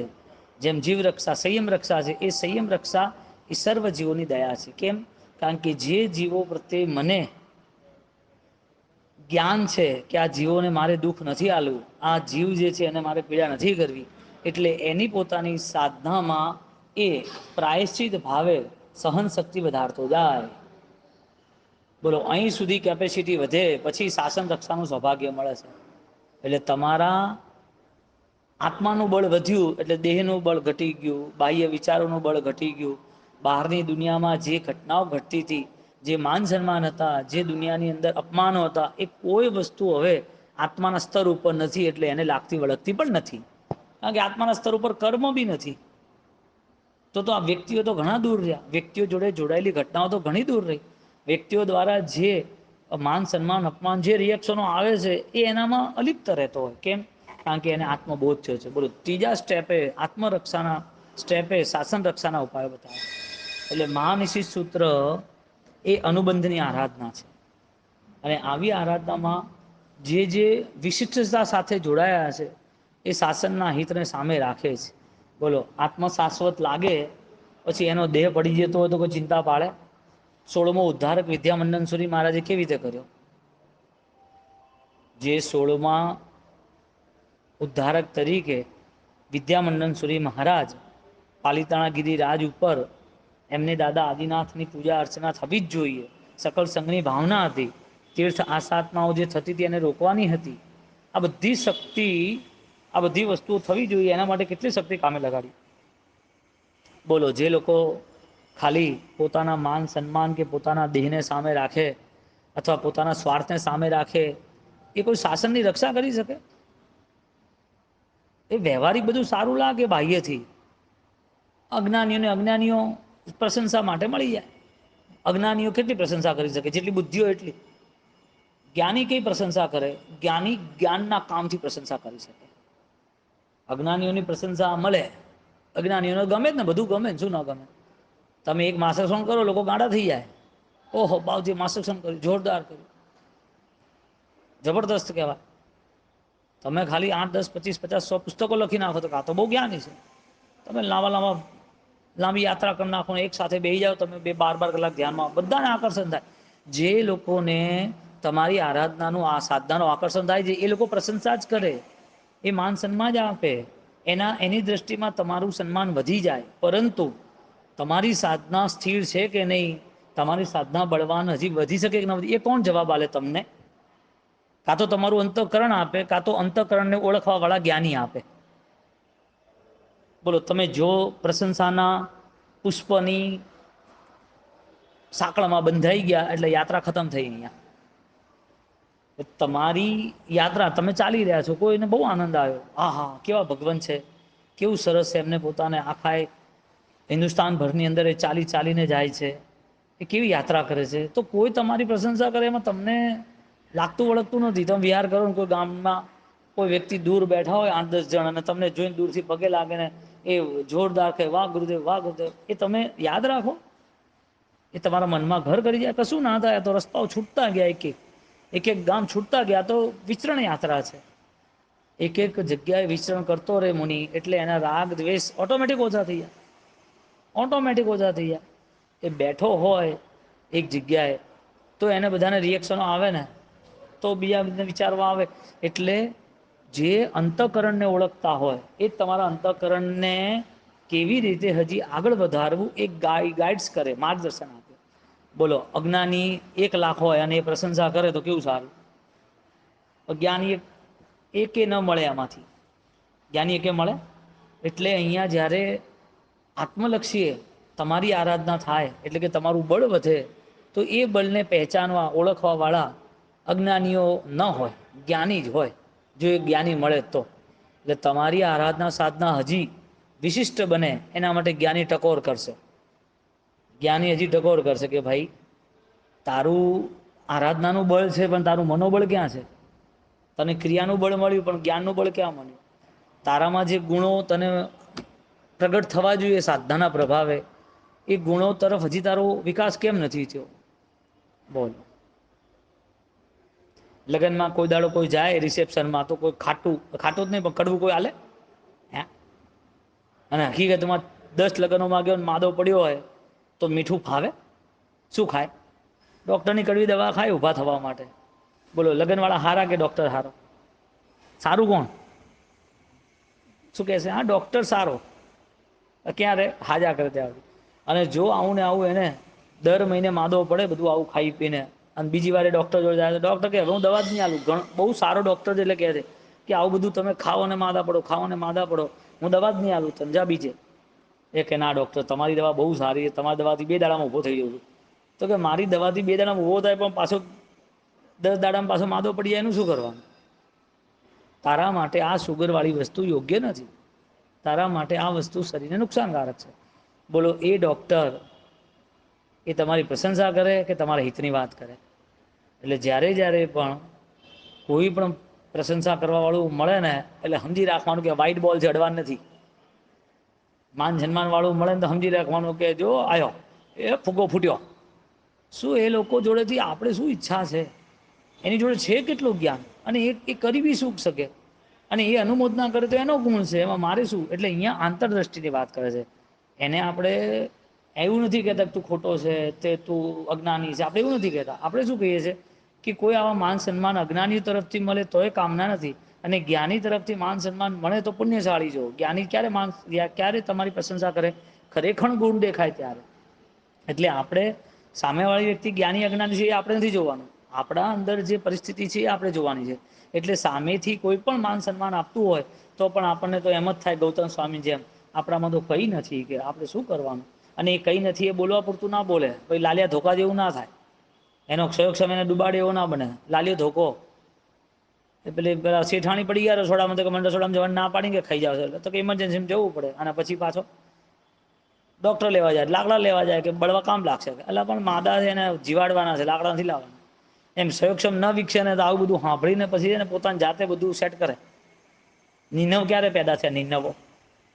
S1: જેમ જીવ રક્ષા સંયમ રક્ષા છે, એ સંયમ રક્ષા એ સર્વ જીવોની દયા છે. કેમ? કારણ કે જે જીવો પ્રત્યે મને જ્ઞાન છે કે આ જીવોને મારે દુઃખ નથી આલવું, આ જીવ જે છે એને મારે પીડા નથી કરવી, એટલે એની પોતાની સાધનામાં એ પ્રાયશ્ચિત ભાવે સહન શક્તિ વધારતો જાય. બોલો, અહીં સુધી કેપેસિટી વધે પછી શાસન રક્ષાનું સૌભાગ્ય મળે છે. એટલે તમારા આત્માનું બળ વધ્યું એટલે દેહનું બળ ઘટી ગયું, બાહ્ય વિચારોનું બળ ઘટી ગયું. બહારની દુનિયામાં જે ઘટનાઓ ઘટતી હતી, જે માન સન્માન હતા, જે દુનિયાની અંદર અપમાનો હતા, એ કોઈ વસ્તુ હવે આત્માના સ્તર ઉપર નથી. એટલે એને લાગતી વળગતી પણ નથી. કારણ કે આત્માના સ્તર ઉપર કર્મ બી નથી. તો આ વ્યક્તિઓ તો ઘણા દૂર રહ્યા. વ્યક્તિઓ જોડે જોડાયેલી ઘટનાઓ તો ઘણી દૂર રહી. વ્યક્તિઓ દ્વારા જે માન સન્માન અપમાન જે રિએક્શનો આવે છે એ એનામાં અલિપ્ત રહેતો હોય. કેમ? કારણ કે એને આત્મબોધ થયો છે. બોલો, ત્રીજા સ્ટેપે આત્મરક્ષાના સ્ટેપે શાસન રક્ષાના ઉપાયો બતાવે. એટલે મહાનિશિત સૂત્ર એ અનુબંધની આરાધના છે. અને આવી આરાધનામાં જે વિશિષ્ટતા સાથે જોડાયા છે એ શાસનના હિતને સામે રાખે છે. બોલો, આત્મ શાશ્વત લાગે પછી એનો દેહ પડી જતો હોય તો કોઈ ચિંતા પાડે? 16મો ઉદ્ધારક વિદ્યામંડન સુરી મહારાજે કેવી રીતે કર્યો? જે 16મા ઉદ્ધારક તરીકે વિદ્યામંડન સુરી મહારાજ પાલિતાણા ગિરિરાજ ઉપર એમને દાદા આદિનાથની પૂજા અર્ચના થવી જ જોઈએ. સકલ સંઘની ભાવના હતી. તીર્થ આસાત્માઓ જે થતી હતી એને રોકવાની હતી. આ બધી શક્તિ, આ બધી વસ્તુઓ થવી જોઈએ, એના માટે કેટલી શક્તિ કામે લગાડી. બોલો, જે લોકો ખાલી પોતાના માન સન્માન કે પોતાના દેહને સામે રાખે અથવા પોતાના સ્વાર્થને સામે રાખે, એ કોઈ શાસનની રક્ષા કરી શકે? એ વ્યવહારિક બધું સારું લાગે બાહ્યથી. અજ્ઞાનીઓ પ્રશંસા માટે મળી જાય. અજ્ઞાનીઓ કેટલી પ્રશંસા કરી શકે? જેટલી બુદ્ધિઓ એટલી. જ્ઞાની કઈ પ્રશંસા કરે? જ્ઞાની જ્ઞાનના કામથી પ્રશંસા કરી શકે. અજ્ઞાનીઓની પ્રશંસા મળે, અજ્ઞાનીઓને ગમે જ ને, બધું ગમે ને, શું ના ગમે? તમે એક માસણ કરો, લોકો ગાંડા થઈ જાય. ઓહો, બાવજી માસણ કર્યું, જોરદાર કર્યું, જબરદસ્ત કહેવાય. તમે ખાલી 8, 10, 25, 50, 100 પુસ્તકો લખી નાખો તો આ તો બહુ જ્ઞાની છે. તમે લાંબી યાત્રા કરી નાખો, એક સાથે બેસી જાઓ, તમે 12 કલાક ધ્યાનમાં, બધાને આકર્ષણ થાય. જે લોકોને તમારી આરાધનાનું આ સાધનાનું આકર્ષણ થાય છે, એ લોકો પ્રશંસા જ કરે, એ માન સન્માન જ આપે. એની દ્રષ્ટિમાં તમારું સન્માન વધી જાય. પરંતુ તમારી સાધના સ્થિર છે કે નહીં, તમારી સાધના બળવાન હજી વધી શકે કે ન વધી, એ કોણ જવાબ આલે તમને? કાં તો તમારું અંતઃકરણ આપે, કાં તો અંતઃકરણને ઓળખવા વાળા જ્ઞાની આપે. બોલો, તમે જો પ્રશંસાના પુષ્પની સાંકળમાં બંધાઈ ગયા એટલે યાત્રા ખતમ થઈ. અહીંયા તમારી યાત્રા, તમે ચાલી રહ્યા છો, કોઈને બહુ આનંદ આવ્યો, હા હા કેવા ભગવાન છે, કેવું સરસ છે, એમને પોતાને આખા હિન્દુસ્તાન ભરની અંદર એ ચાલીને જાય છે, એ કેવી યાત્રા કરે છે. તો કોઈ તમારી પ્રશંસા કરે એમાં તમને લાગતું વળગતું નથી. તમે વિહાર કરો ને, કોઈ ગામમાં કોઈ વ્યક્તિ દૂર બેઠા હોય 8-10 જણ, અને તમને જોઈને દૂરથી પગે લાગે ને એ જોરદાર કહે, વાહ ગુરુદેવ, વાહ ગુરુદેવ, એ તમે યાદ રાખો? એ તમારા મનમાં ઘર કરી જાય? કશું ના થાય. તો રસ્તાઓ છૂટતા ગયા, એક ગામ છૂટતા ગયા, તો વિચરણ યાત્રા છે. એક જગ્યાએ વિચરણ કરતો રહે મુનિ, એટલે એના રાગ દ્વેષ ઓટોમેટિક ઓછા થઈ જાય. ઓટોમેટિક ઓછા થઈ જાય. એ બેઠો હોય એક જગ્યાએ તો એને બધાને રિએક્શનો આવે ને, તો બીજા બધા વિચારવા આવે. એટલે જે અંતઃકરણને ઓળખતા હોય, એ તમારા અંતઃકરણને કેવી રીતે હજી આગળ વધારવું, એક ગાઈડ્સ કરે, માર્ગદર્શન આપે. બોલો, અજ્ઞાની 1 લાખ હોય અને એ પ્રશંસા કરે તો કેવું સારું? જ્ઞાની એકે ન મળે આમાંથી, જ્ઞાની એકે મળે. એટલે અહીંયા જ્યારે આત્મલક્ષી તમારી આરાધના થાય, એટલે કે તમારું બળ વધે, તો એ બળને પહેચાનવા, ઓળખવા વાળા અજ્ઞાનીઓ ન હોય, જ્ઞાની જ હોય. જો એ જ્ઞાની મળે તો. એટલે તમારી આરાધના સાધના હજી વિશિષ્ટ બને, એના માટે જ્ઞાની ટકોર કરશે. જ્ઞાની હજી ટકોર કરશે કે ભાઈ, તારું આરાધનાનું બળ છે, પણ તારું મનોબળ ક્યાં છે? તને ક્રિયાનું બળ મળ્યું, પણ જ્ઞાનનું બળ ક્યાં મળ્યું? તારામાં જે ગુણો તને પ્રગટ થવા જોઈએ સાધનાના પ્રભાવે, એ ગુણો તરફ હજી તારો વિકાસ કેમ નથી થયો? બોલ. લગ્નમાં કોઈ દાડો કોઈ જાય રિસેપ્શનમાં, તો કોઈ ખાટું જ નહીં, પણ કડવું કોઈ હાલે? હે? અને હકીકતમાં 10 લગ્નોમાં ગયો માદો પડ્યો હોય તો મીઠું ફાવે? શું ખાય? ડૉક્ટરની કડવી દવા ખાય ઊભા થવા માટે. બોલો, લગ્નવાળા હારા કે ડૉક્ટર હારો? સારું કોણ? શું કહે છે? હા, ડૉક્ટર સારો. ક્યારે? હાજા કરે ત્યાં. અને જો આવું ને આવું એને દર મહિને માદો પડે, બધું આવું ખાઈ પીને, અને બીજી વાર ડૉક્ટર જોડે જાય, તો ડૉક્ટર કહે હું દવા જ નહીં આલું. બહુ સારો ડૉક્ટર એટલે કહે છે કે આવું બધું તમે ખાઓ ને માદા પડો, ખાઓ ને માદા પડો, હું દવા જ નહીં આલું. તંજા બીજે એ કે ના ડૉક્ટર, તમારી દવા બહુ સારી છે, તમારી દવાથી 2 દાડામાં ઊભો થઈ જવું. તો કે મારી દવાથી 2 દાડામાં ઊભો થાય, પણ પાછો 10 દાડામાં પાછો માદો પડી જાય, એનું શું કરવાનું? તારા માટે આ સુગરવાળી વસ્તુ યોગ્ય નથી. તારા માટે આ વસ્તુ શરીરને નુકસાનકારક છે. બોલો, એ ડૉક્ટર એ તમારી પ્રશંસા કરે કે તમારા હિતની વાત કરે? એટલે જ્યારે પણ કોઈ પણ પ્રશંસા કરવાવાળું મળે ને, એટલે સમજી રાખવાનું કે વ્હાઈટ બોલ જડવા નથી. માન સન્માન વાળું મળે ને તો સમજી રાખવાનું કે જો આવ્યો, એ ફુગ્ગો ફૂટ્યો. શું એ લોકો જોડેથી આપણે શું ઈચ્છા છે? એની જોડે છે કેટલું જ્ઞાન, અને એ કરી બી શું શકે? અને એ અનુમોદના કરે તો એનો ગુણ છે, એમાં મારે શું? એટલે અહીંયા આંતરદ્રષ્ટિની વાત કરે છે. એને આપણે એવું નથી કહેતા તું ખોટો છે, તે તું અજ્ઞાની છે, આપણે એવું નથી કહેતા. આપણે શું કહીએ છીએ કે કોઈ આવા માન સન્માન અજ્ઞાની તરફથી મળે તો એ કામના નથી, અને જ્ઞાની તરફથી માન સન્માન મળે તો પુણ્યશાળી જો. જ્ઞાની ક્યારે તમારી પ્રશંસા કરે? ખરેખર ગુણ દેખાય ત્યારે. એટલે આપણે સામેવાળી વ્યક્તિ જ્ઞાની અજ્ઞાની છે એ આપણે નથી જોવાનું, આપણા અંદર જે પરિસ્થિતિ છે એ આપણે જોવાની છે. એટલે સામેથી કોઈ પણ માન સન્માન આપતું હોય તો પણ આપણને તો એમ જ થાય ગૌતમ સ્વામી જેમ આપણામાં તો કઈ નથી કે આપણે શું કરવાનું. અને એ કઈ નથી એ બોલવા પૂરતું ના બોલે, પછી લાલિયા ધોકા જેવું ના થાય, એનો ક્ષયોક્ષમ એને ડુબાડે એવો ના બને. લાલ્યો ધોકો એટલે પેલા શેઠાણી પડી ગયા રસોડામાં તો કે મને રસોડામાં જવાનું ના પાડી કે ખાઈ જાવ તો કે ઇમરજન્સીમાં જવું પડે. અને પછી પાછો ડોક્ટર લેવા જાય, લાકડા લેવા જાય કે બળવા કામ લાગશે, એટલે પણ માદા છે એને જીવાડવાના છે, લાકડા નથી લાવવાના. એમ સયોક્ષમ ન વિકસે ને તો આવું બધું સાંભળીને પછી એને પોતાની જાતે બધું સેટ કરે. નિનવ ક્યારે પેદા થયા? નિનવો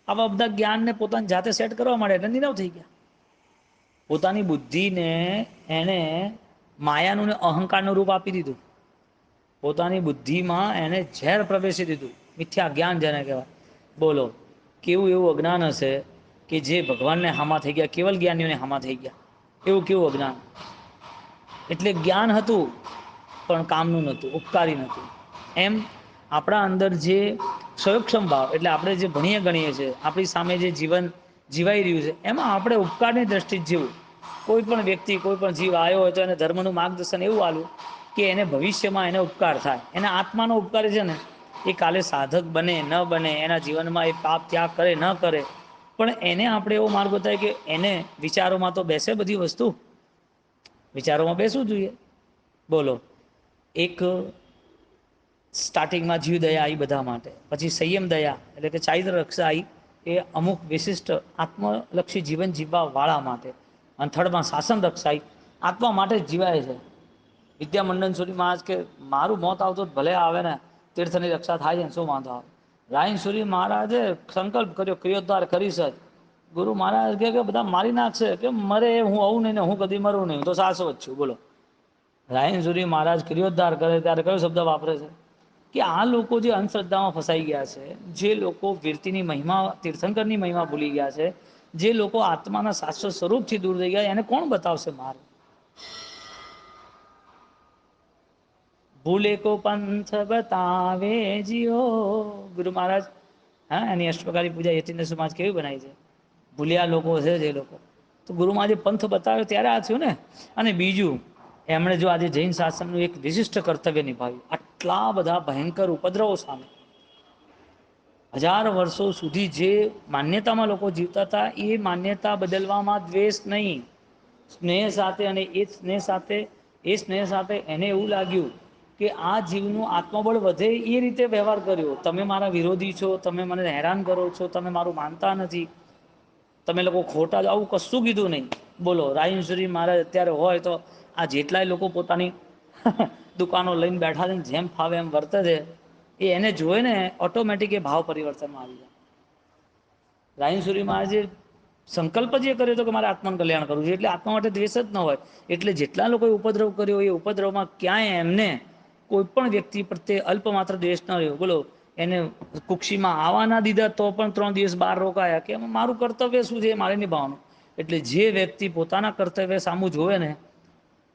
S1: આવા બધા જ્ઞાનને પોતાની જાતે સેટ કરવા માંડે એટલે નિરવ થઈ ગયા. પોતાની બુદ્ધિને એને માયાનું ને અહંકારનું રૂપ આપી દીધું. પોતાની બુદ્ધિમાં એને ઝેર પ્રવેશી દીધું, મિથ્યા જ્ઞાન જેને કહેવાય. બોલો કેવું એવું અજ્ઞાન હશે કે જે ભગવાનને હામા થઈ ગયા, કેવલ જ્ઞાનીઓને હામા થઈ ગયા, એવું કેવું અજ્ઞાન. એટલે જ્ઞાન હતું પણ કામનું નહોતું, ઉપકારી નહોતું. એમ આપણા અંદર જે સયોક્ષમ ભાવ એટલે આપણે જે ભણીએ ગણીએ છીએ, આપણી સામે જે જીવન જીવાઈ રહ્યું છે એમાં આપણે ઉપકારની દ્રષ્ટિ જ જીવું. કોઈ પણ વ્યક્તિ કોઈ પણ જીવ આવ્યો હોય તો એને ધર્મનું માર્ગદર્શન એવું આપ્યું કે એને ભવિષ્યમાં એને ઉપકાર થાય. એના આત્માનો ઉપકાર છે ને એ કાલે સાધક બને ન બને, એના જીવનમાં એ પાપ ત્યાગ કરે ન કરે, પણ એને આપણે એવો માર્ગ બતાવીએ કે એને વિચારોમાં તો બેસે બધી વસ્તુ, વિચારોમાં બેસવું જોઈએ. બોલો એક સ્ટાર્ટિંગમાં જીવદયા આવી બધા માટે, પછી સંયમ દયા એટલે કે ચારિત્ર રક્ષા આવી એ અમુક વિશિષ્ટ આત્મલક્ષી જીવન જીવવા વાળા માટે, અને થર્ડમાં શાસન રક્ષાઈ આત્મા માટે જ જીવાય છે. વિદ્યા મંડન સુધી મહારાજ કે મારું મોત આવતું ભલે આવે ને તીર્થની રક્ષા થાય છે ને શું વાંધો આવે. રાયન સૂરી મહારાજે સંકલ્પ કર્યો ક્રિયોદ્ધાર કરીશ જ. ગુરુ મહારાજ કે બધા મારી નાખશે કે મરે હું આવું નહીં ને હું કદી મરું નહીં, તો શાશ્વત છું. બોલો રાયન સૂરી મહારાજ ક્રિયોદ્ધાર કરે ત્યારે કયો શબ્દ વાપરે છે કે આ લોકો જે અંધશ્રદ્ધામાં ફસાઈ ગયા છે, જે લોકો વીરતીની મહિમા તીર્થંકરની મહિમા ભૂલી ગયા છે, જે લોકો આત્માના શાશ્વત સ્વરૂપથી દૂર થઈ ગયા, એને કોણ બતાવશે માર્ગ? ભૂલે કો પંથ બતાવે જીઓ, ગુરુ મહારાજ હા એની અષ્ટપ્રકારી પૂજા યતિન્દ્ર સમાજ કેવી બનાવી છે. ભૂલ્યા લોકો છે જે લોકો, તો ગુરુમાં જે પંથ બતાવ્યો ત્યારે આ થયું ને. અને બીજું એમણે જો આજે જૈન શાસનનું એક વિશિષ્ટ કર્તવ્ય નિભાવ્યું, આટલા બધા ભયંકર ઉપદ્રવો સામે 1000 વર્ષો સુધી જે માન્યતામાં લોકો જીવતા હતા એ માન્યતા બદલવામાં દ્વેષ નહીં, સ્નેહ સાથે. અને એ સ્નેહ સાથે એને એવું લાગ્યું કે આ જીવનું આત્મબળ વધે એ રીતે વ્યવહાર કર્યો. તમે મારા વિરોધી છો, તમે મને હેરાન કરો છો, તમે મારું માનતા નથી, તમે લોકો ખોટા જ, આવું કશું કીધું નહીં. બોલો રાયન્સુરી મારા અત્યારે હોય તો આ જેટલાય લોકો પોતાની દુકાનો લઈને બેઠા છે ને જેમ ફાવે એમ વર્તે છે, એ એને જોઈ ને ઓટોમેટિક એ ભાવ પરિવર્તનમાં આવી જાય. રાયન્સુરી મહારાજે સંકલ્પ જે કર્યો હતો કે મારે આત્માનું કલ્યાણ કરવું છે, એટલે આત્મા માટે દ્વેષ જ ન હોય. એટલે જેટલા લોકોએ ઉપદ્રવ કર્યો એ ઉપદ્રવમાં ક્યાંય એમને કોઈ પણ વ્યક્તિ પ્રત્યે અલ્પ માત્ર દ્વેષ ન રહ્યો. બોલો એને કુક્ષીમાં આવવા ના દીધા તો પણ 3 દિવસ બહાર રોકાયા કે મારું કર્તવ્ય શું છે એ મારે નિભાવવાનું. એટલે જે વ્યક્તિ પોતાના કર્તવ્ય સામું જોવે ને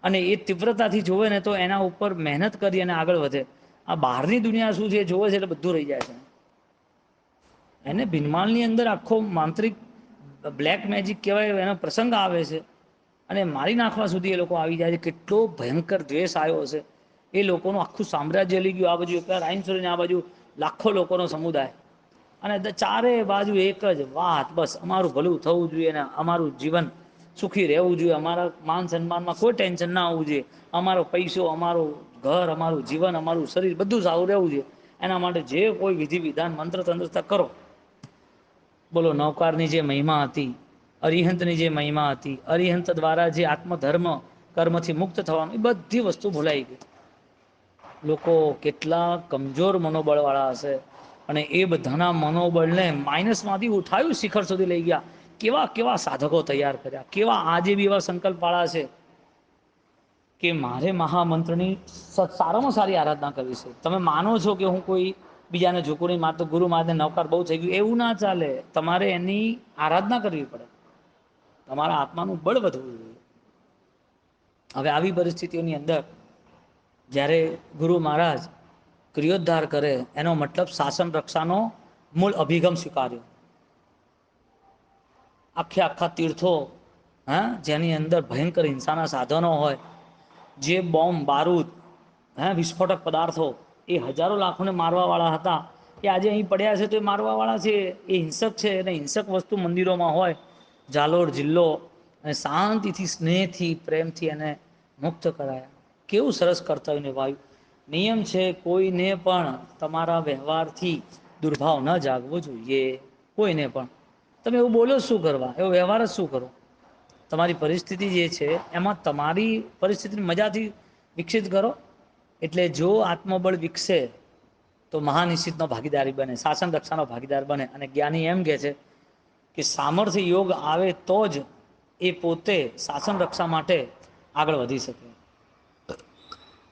S1: અને એ તીવ્રતાથી જોવે ને તો એના ઉપર મહેનત કરી અને આગળ વધે. આ બહારની દુનિયા શું છે જોવે છે એટલે બધું રહી જાય છે. એને ભીનમાલની અંદર આખો માંત્રિક બ્લેક મેજિક કહેવાય એનો પ્રસંગ આવે છે અને મારી નાખવા સુધી એ લોકો આવી જાય છે. કેટલો ભયંકર દ્વેષ આવ્યો હશે. એ લોકોનું આખું સામ્રાજ્ય લઈ ગયું. આ બાજુ રાયન્સુરીને આ બાજુ લાખો લોકોનો સમુદાય, અને ચારે બાજુ એક જ વાત, બસ અમારું ભલું થવું જોઈએ ને અમારું જીવન સુખી રહેવું જોઈએ, અમારા માન સન્માનમાં કોઈ ટેન્શન ના આવવું જોઈએ, અમારો પૈસો, અમારો ઘર, અમારું જીવન, અમારું શરીર બધું સારું રહેવું જોઈએ. એના માટે જે કોઈ વિધિ વિધાન મંત્ર તંત્રતા કરો. બોલો નૌકારની જે મહિમા હતી, અરિહંતની જે મહિમા હતી, અરિહંત દ્વારા જે આત્મધર્મ કર્મથી મુક્ત થવાનું, એ બધી વસ્તુ ભૂલાઈ ગઈ. લોકો કેટલા કમજોર મનોબળ વાળા હશે અને એ બધાના મનોબળને માઇનસમાંથી ઉઠાવ્યું, શિખર સુધી લઈ ગયા. કેવા કેવા સાધકો તૈયાર કર્યા, કેવા આજે બી એવા સંકલ્પ વાળા છે કે મારે મહામંત્રની સારામાં સારી આરાધના કરવી છે. તમે માનો છો કે હું કોઈ બીજાને ઝૂકું નહીં મારતો, ગુરુ મહારાજને નવકાર બહુ થઈ ગયું, એવું ના ચાલે. તમારે એની આરાધના કરવી પડે, તમારા આત્માનું બળ વધવું જોઈએ. હવે આવી પરિસ્થિતિઓની અંદર જ્યારે ગુરુ મહારાજ ક્રિયોદ્ધાર કરે એનો મતલબ શાસન રક્ષાનો મૂળ અભિગમ સ્વીકાર્યો. આખે આખા તીર્થો હા, જેની અંદર ભયંકર હિંસાના સાધનો હોય, જે બોમ્બ બારૂદ, વિસ્ફોટક પદાર્થો એ હજારો લાખોને મારવા વાળા હતા, એ આજે અહીં પડ્યા છે તો એ મારવા વાળા છે, એ હિંસક છે. અને હિંસક વસ્તુ મંદિરોમાં હોય, જાલોર જિલ્લો, અને શાંતિથી સ્નેહથી પ્રેમથી એને મુક્ત કરાયા. કેવું સરસ કર્તવ્ય નિભાવ્યું. નિયમ છે કોઈને પણ તમારા વ્યવહારથી દુર્ભાવ ન જાગવો જોઈએ. કોઈને પણ તમે એવું બોલો શું કરવા, એવો વ્યવહાર જ શું કરો. તમારી પરિસ્થિતિ જે છે એમાં તમારી પરિસ્થિતિની મજાથી વિકસિત કરો. એટલે જો આત્મબળ વિકસે તો મહાનિશ્ચિતનો ભાગીદારી બને, શાસન રક્ષાનો ભાગીદાર બને. અને જ્ઞાની એમ કહે છે કે સામર્થ્ય યોગ આવે તો જ એ પોતે શાસન રક્ષા માટે આગળ વધી શકે.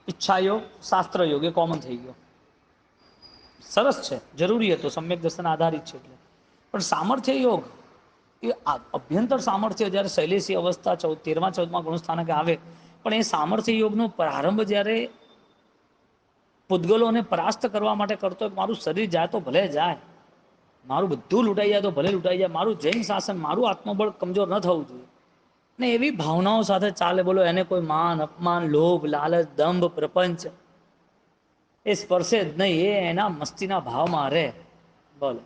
S1: ઈચ્છા યોગ, શાસ્ત્ર યોગ એ કોમન થઈ ગયો. સરસ છે, જરૂરી હતો, સમ્યક દર્શન આધારિત છે એટલે. પણ સામર્થ્ય યોગ એ અભ્યંતર સામર્થ્ય જ્યારે શૈલેષી અવસ્થા 13મા 14મા ગુણસ્થાનકે આવે, પણ એ સામર્થ્ય યોગનો પ્રારંભ જ્યારે પૂતગલોને પરાસ્ત કરવા માટે કરતો, મારું શરીર જાય તો ભલે જાય, મારું બધું લૂંટાઈ જાય તો ભલે લૂંટાઈ જાય, મારું જૈન શાસન, મારું આત્મબળ કમજોર ન થવું જોઈએ. ને એવી ભાવનાઓ સાથે ચાલે. બોલો, એને કોઈ માન અપમાન, લોભ લાલચ દંભ પ્રપંચ એ સ્પર્શે જ નહીં. એ એના મસ્તીના ભાવમાં રહે. બોલો,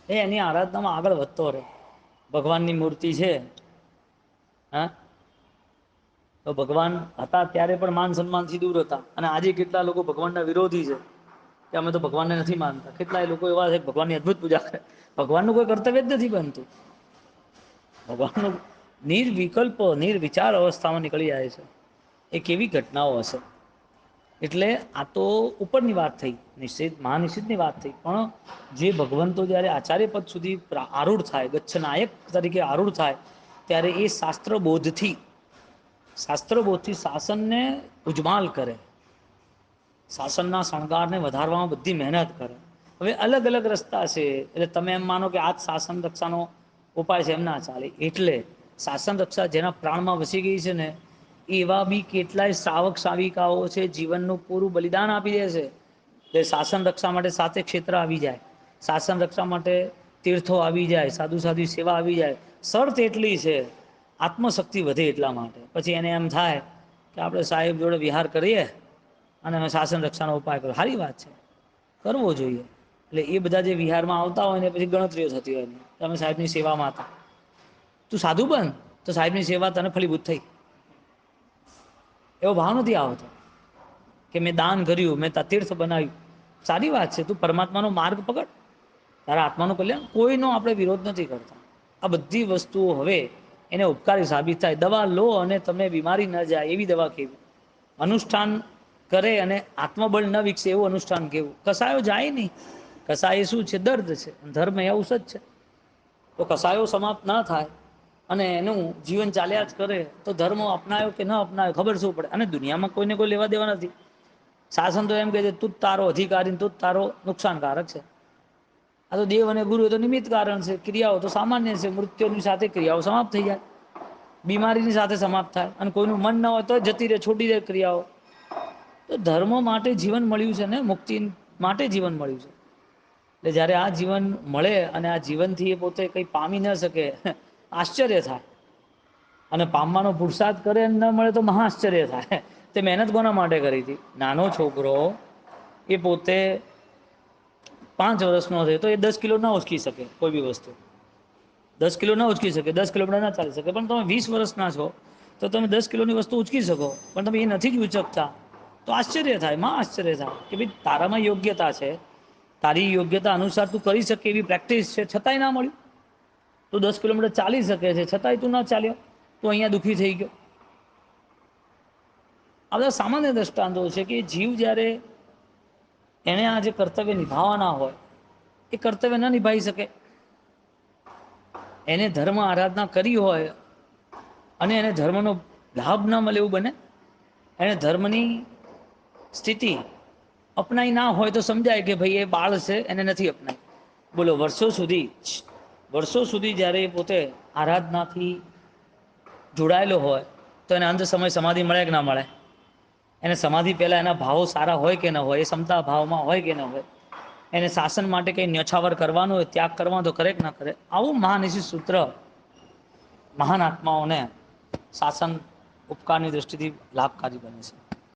S1: એ એની આરાધનામાં આગળ વધતો રહે. ભગવાનની મૂર્તિ છે, હા, તો ભગવાન હતા ત્યારે પણ માન સન્માનથી દૂર હતા. અને આજે કેટલા લોકો ભગવાનના વિરોધી છે કે અમે તો ભગવાનને નથી માનતા. કેટલાય લોકો એવા છે ભગવાનની અદભુત પૂજા કરે, ભગવાનનું કોઈ કર્તવ્ય જ નથી બનતું. ભગવાનનું નિર્વિકલ્પ નિર્વિચાર અવસ્થામાં નીકળી જાય છે. એ કેવી ઘટનાઓ હશે. એટલે આ તો ઉપરની વાત થઈ, નિશ્ચિત મહાનિશ્ચિતની વાત થઈ. પણ જે ભગવંતો જ્યારે આચાર્ય પદ સુધી આરૂઢ થાય, ગચ્છ નાયક તરીકે આરૂઢ થાય, ત્યારે એ શાસ્ત્રબોધથી શાસનને ઉજમાલ કરે, શાસનના શણગારને વધારવામાં બધી મહેનત કરે. હવે અલગ અલગ રસ્તા છે. એટલે તમે એમ માનો કે આ જ શાસન રક્ષાનો ઉપાય છે, એમ ના ચાલે. એટલે શાસન રક્ષા જેના પ્રાણમાં વસી ગઈ છે ને, એવા બી કેટલાય શ્રાવક શ્રાવિકાઓ છે, જીવનનું પૂરું બલિદાન આપી દે છે. એટલે શાસન રક્ષા માટે સાતે ક્ષેત્ર આવી જાય, શાસન રક્ષા માટે તીર્થો આવી જાય, સાધુ સાધુ સેવા આવી જાય. શરત એટલી છે, આત્મશક્તિ વધે એટલા માટે. પછી એને એમ થાય કે આપણે સાહેબ જોડે વિહાર કરીએ અને અમે શાસન રક્ષાનો ઉપાય કર્યો. સારી વાત છે, કરવો જોઈએ. એટલે એ બધા જે વિહારમાં આવતા હોય ને પછી ગણતરીઓ થતી હોય, તમે સાહેબની સેવામાં હતા, તું સાધુ બન તો સાહેબની સેવા તને ફલીભૂત થઈ. એવો ભાવ નથી આવતો કે મેં દાન કર્યું, મેં તીર્થ બનાવ્યું. સારી વાત છે, તું પરમાત્માનો માર્ગ પકડ, તારા આત્માનું કલ્યાણ. કોઈનો આપણે વિરોધ નથી કરતા. આ બધી વસ્તુઓ હવે એને ઉપકારી સાબિત થાય. દવા લો અને તમને બીમારી ન જાય એવી દવા કેવી, અનુષ્ઠાન કરે અને આત્મબળ ન વિકસે એવું અનુષ્ઠાન કેવું. કસાયો જાય નહીં. કસાય શું છે? દર્દ છે. ધર્મ એ ઔષધ છે. તો કસાયો સમાપ્ત ના થાય અને એનું જીવન ચાલ્યા જ કરે તો ધર્મ અપનાયો કે ન અપનાયો ખબર શું પડે. અને દુનિયામાં કોઈને કોઈ લેવા દેવા નથી. શાસન તો એમ કહે છે તું જ તારો અધિકારી, તું જ તારો નુકસાનકારક છે. આ તો દેવ અને ગુરુ તો નિમિત્ત કારણ છે, ક્રિયાઓ તો સામાન્ય છે. મૃત્યુની સાથે ક્રિયાઓ સમાપ્ત થઈ જાય, બીમારીની સાથે સમાપ્ત થાય. અને કોઈનું મન ન હોય તો જતી રહે, છોડી દે ક્રિયાઓ. તો ધર્મ માટે જીવન મળ્યું છે ને, મુક્તિ માટે જીવન મળ્યું છે. એટલે જ્યારે આ જીવન મળે અને આ જીવનથી એ પોતે કંઈ પામી ન શકે, આશ્ચર્ય થાય. અને પામવાનો પુરુષાર્થ કરે ન મળે તો મહા આશ્ચર્ય થાય. તે મહેનત કોના માટે કરી હતી? નાનો છોકરો એ પોતે 5 વર્ષનો છે તો એ 10 કિલો ના ઉચકી શકે. કોઈ બી વસ્તુ 10 કિલો ના ઉચકી શકે, 10 કિલોમીટર ના ચાલી શકે. પણ તમે 20 વર્ષના છો તો તમે 10 કિલોની વસ્તુ ઉચકી શકો, પણ તમે એ નથી જ ઉચકતા. તો આશ્ચર્ય થાય, માં આશ્ચર્ય થાય કે ભાઈ તારામાં યોગ્યતા છે, તારી યોગ્યતા અનુસાર તું કરી શકે એવી પ્રેક્ટિસ છે, છતાંય ના મળ્યું. તું 10 કિલોમીટર ચાલી શકે છે, છતાંય તું ના ચાલ્યો, તું અહીંયા દુઃખી થઈ ગયો. આ બધા સામાન્ય દ્રષ્ટાંતો છે કે જીવ જ્યારે એને આ જે કર્તવ્ય નિભાવવાના હોય એ કર્તવ્ય ન નિભાવી શકે. એને ધર્મ આરાધના કરી હોય અને એને ધર્મનો લાભ ન મળે એવું બને. એને ધર્મની સ્થિતિ અપનાવી ના હોય તો સમજાય કે ભાઈ એ બાળ છે, એને નથી અપનાવી. બોલો, વર્ષો સુધી જ્યારે એ પોતે આરાધનાથી જોડાયેલો હોય તો એને અંત સમય સમાધિ મળે કે ના મળે? એને સમાધિ પહેલાં એના ભાવો સારા હોય કે ન હોય, એ ક્ષમતા ભાવમાં હોય કે ન હોય, એને શાસન માટે કંઈ ન્યોછાવર કરવાનો હોય, ત્યાગ કરવાનો તો કરે કે ના કરે. આવું મહાનિશિત સૂત્ર મહાન આત્માઓને શાસન ઉપકારની દૃષ્ટિથી લાભકારી બને છે.